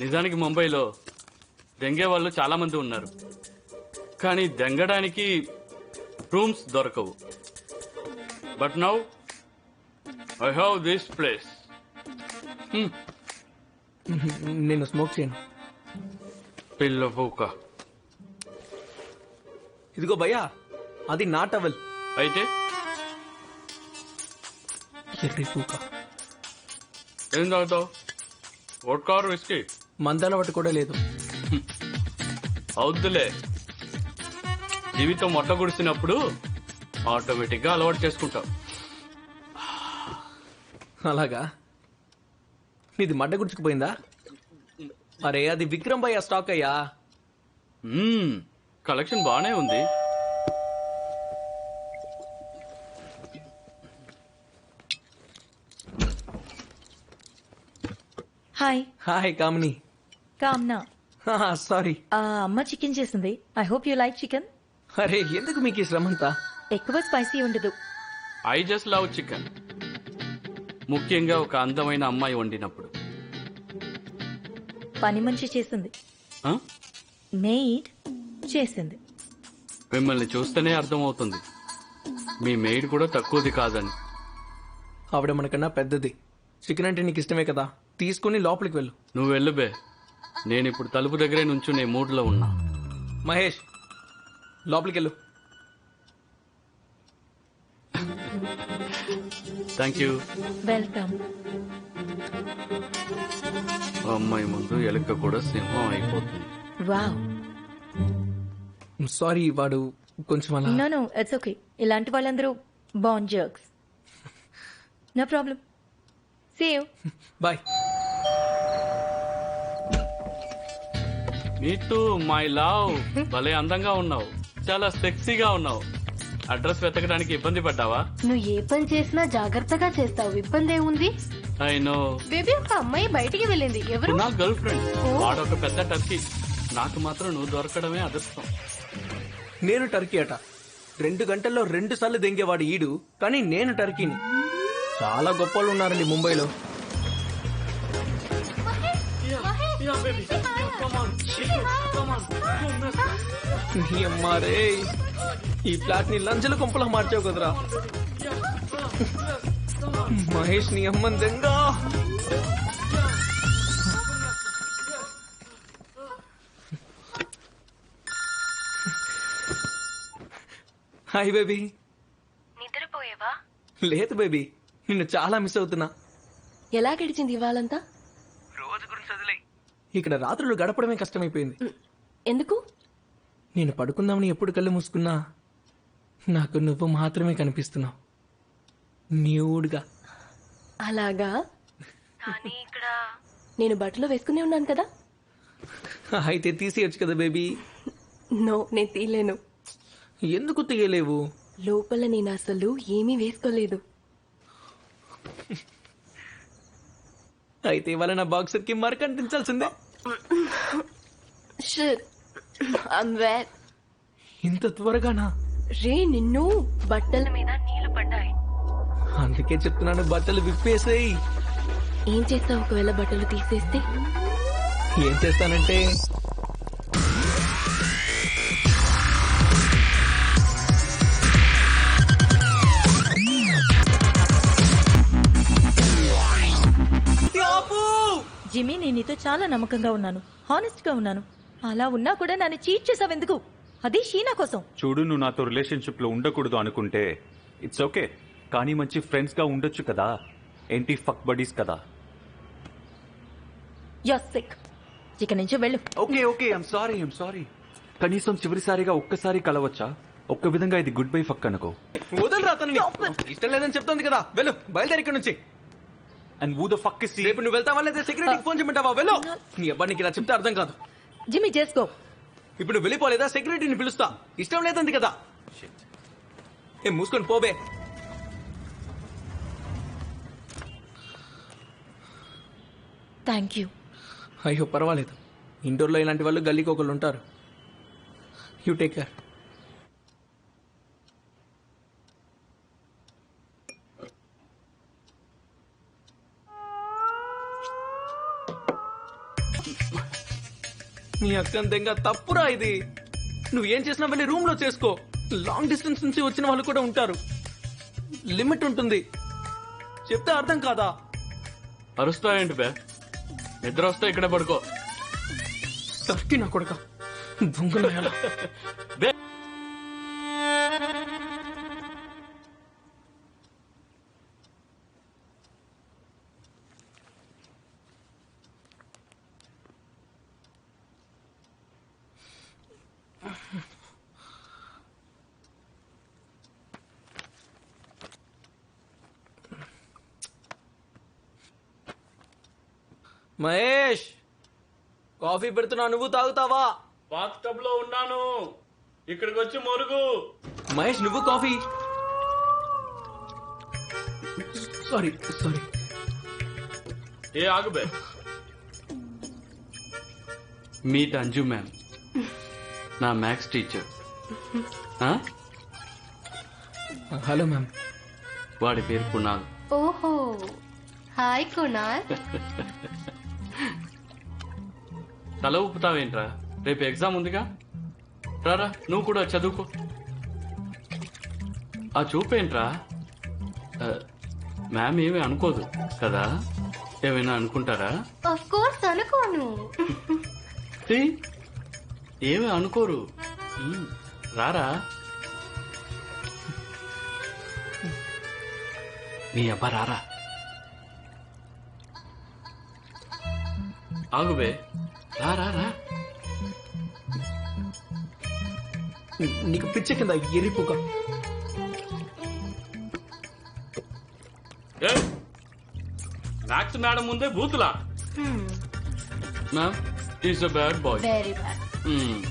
నిజానికి ముంబైలో దెంగే వాళ్ళు చాలా మంది ఉన్నారు, కానీ దెంగడానికి రూమ్స్ దొరకవు. But now I have this place. నేను స్మోక్ చేయను. పిల్ల పూక ఇదిగో భయ్యా, అది నా టవల్. అయితే ఎర్రి పూక. ఏం తాగుతావు? Vodka are whisky? మందలవాటు కూడా లేదు. అవుద్దులే, జీవితం మొట్ట గుడిసినప్పుడు ఆటోమేటిక్ గా అలవాటు చేసుకుంటావు. అలాగా? నీది మడ్డ గుర్చుకుపోయిందా? అరే అది విక్రమ్ భయ్యా స్టాక్ అయ్యా. కలెక్షన్ బానే ఉంది. హాయ్. హాయ్ కామిని. కామ్నా. సారీ. అమ్మ చికెన్ చేసింది. I hope you like chicken. అరే ఎందుకు మీకు ఈ శ్రమంతా? ఎక్కువ స్పైసీ ఉండదు. ఐ జస్ట్ లవ్ చికెన్, ముఖ్యంగా ఒక అందమైన అమ్మాయి వండినప్పుడు. పని మనిషి చేసింది. ఆ? మెయిడ్ చేసింది. మిమ్మల్ని చూస్తేనే అర్థమవుతుంది మీ మెయిడ్ కూడా తక్కువది కాదని. ఆవిడ మనకన్నా పెద్దది. చికెన్ అంటే నీకు ఇష్టమే కదా, తీసుకుని లోపలికి వెళ్ళు. నువ్వు వెళ్ళు బే, నేను ఇప్పుడు తలుపు దగ్గరే నుంచునే మూడ్లో ఉన్నా. మహేష్ లోపలికి వెళ్ళు. Thank you. వెల్కమ్. అమ్మాయి ముందు ఎలుక కూడా సింహం అయిపోతుంది. వావ్. సారీ, వాడు కొంచెం అలా. No no, it's okay. ఇలాంటి వాళ్ళందరూ born jerks. No problem. See you. Bye. Meet my love, భలే అందంగా ఉన్నావు, చాలా సెక్సీగా ఉన్నావు. అడ్రస్ వెతకడానికి ఇబ్బంది పడ్డావా? నువ్వు ఏ పని చేసినా జాగ్రత్తగా చేస్తావు, ఇబ్బంది ఏముంది? I know. బేబీ ఒక అమ్మాయి బయటికి వెళ్ళింది. ఎవరు? నా గర్ల్ ఫ్రెండ్. వాడొక పెద్ద టర్కీ. నాకు మాత్రం నువ్వు దొరకడమే అదృష్టం. నేను టర్కీ అట. 2 గంటల్లో 2 సార్లు దెంగేవాడు ఈడు, కానీ నేను టర్కీని. చాలా గొప్ప వాళ్ళు ఉన్నారండి ముంబైలో. నీ అమ్మారే, ఈ ఫ్లాట్ ని లంచల కొంపలా మార్చావు కదరా మహేష్. నీ అమ్మని దెంగా. Hi baby. నిద్రపోయేవా? లేదు బేబీ, నిన్ను చాలా మిస్ అవుతున్నా. ఎలా గడిచింది ఇవాళంతా? రోజు గురించి వదిలేయ్. ఇక్కడ రాత్రులు గడపడమే కష్టమైపోయింది. ఎందుకు? నేను పడుకుందామని ఎప్పుడు కళ్ళు మూసుకున్నా నాకు నువ్వు మాత్రమే కనిపిస్తున్నావు, న్యూడ్గా. అలాగా? కానీ ఇక్కడ నేను బట్టలు వేసుకునే ఉన్నాను కదా. అయితే తీసేయచ్చు కదా బేబీ. నో, నేను తీయలేను. ఎందుకు తీయలేవు? లోపల నేను అసలు ఏమీ వేసుకోలేదు. అయితే ఇవాళ నా బాక్సర్ కి మరకంటించాల్సిందే. Sure, I'm wet. ఇంత త్వరగానా? రే, నిన్ను బట్టల మీద నీళ్లు పడ్డాయి. అందుకే చెప్తున్నాను, బట్టలు విప్పేసేయ్. ఏం చేస్తావు ఒకవేళ బట్టలు తీసేస్తే? ఏం చేస్తానంటే జిమ్మీ, నేను నీతో చాలా నమ్మకంగా ఉన్నాను, హానెస్ట్ గా ఉన్నాను. అలా ఉన్నా కూడా నన్ను చీట్ చేసావెందుకు? అది షీనా కోసం. చూడు, నువ్వు నాతో రిలేషన్షిప్ లో ఉండకూడదు అనుకుంటే ఇట్స్ ఓకే, కానీ మంచి ఫ్రెండ్స్ గా ఉండొచ్చు కదా. ఏంటి, ఫక్ బడీస్ కదా. You sick. ఇక నుంచి వెళ్ళు. Okay okay, I'm sorry. కనీసం చివరిసారిగా ఒక్కసారి కలవచ్చా? ఒక్క విధంగా ఇది గుడ్ బై ఫక్ అనుకో. వదలరా అతన్ని. ఇష్టం లేదని చెప్తుంది కదా, వెళ్ళు, బయలుదేరి ఇక్కడ నుంచి. And who the fuck is he? రేపు నువ్వు వెళ్తావా లేదా సెక్యూరిటీకి ఫోన్ చేయమంటావా? వెళ్ళు. నీ అబ్బాయికి ఇలా చెప్తే అర్థం కాదు. జిమ్మీ, చేసుకో. ఇప్పుడు నువ్వు వెళ్ళిపోలేదా? సెక్యూరిటీని పిలుస్తా. ఇష్టం లేదంది కదా. ఏం మూసుకొని పోబే. Thank you. అయ్యో పర్వాలేదు, ఇండోర్లో ఇలాంటి వాళ్ళు గల్లీకి ఒకళ్ళు ఉంటారు. You take care. మీ అక్కని దెంగ తప్పురా ఇది. నువ్వు ఏం చేసినా వెళ్ళి రూమ్ లో చేసుకో. లాంగ్ డిస్టెన్స్ నుంచి వచ్చిన వాళ్ళు కూడా ఉంటారు. లిమిట్ ఉంటుంది. చెప్తే అర్థం కాదా? అరుస్తావేంటి బే? నిద్ర వస్తే ఇక్కడే పడుకో. టర్కీ నా కొడుక దొంగనాయాల. బే మహేష్, కాఫీ పెడుతున్నా, నువ్వు తాగుతావా? బాత్ టబ్ లో ఉన్నాను, ఇక్కడికి వచ్చి మొరుగు. మహేష్, నువ్వు కాఫీ. Sorry sorry. ఏ ఆగు బే. మీట్ అంజు మ్యామ్, నా మ్యాథ్స్ టీచర్. Hello ma'am. వాడి పేరు కునాల్. ఓహో, హాయ్ కునాల్. తల ఊపుతావేంట్రా? రేపు ఎగ్జామ్ ఉందిగా, రారా నువ్వు కూడా చదువుకో. ఆ చూపేంట్రా? మ్యామ్ ఏమీ అనుకోదు కదా? ఏమైనా అనుకుంటారా? ఆఫ్ కోర్స్ అనుకోను. ఏమీ అనుకోరు. రారా. నీ అబ్బా రారా. ఆగుబే, రారా రా. నీకు పిచ్చ కింద ఎరిపుక. మ్యాథ్స్ మేడం ముందే బూతులా? Ma'am is a bad boy. Very bad.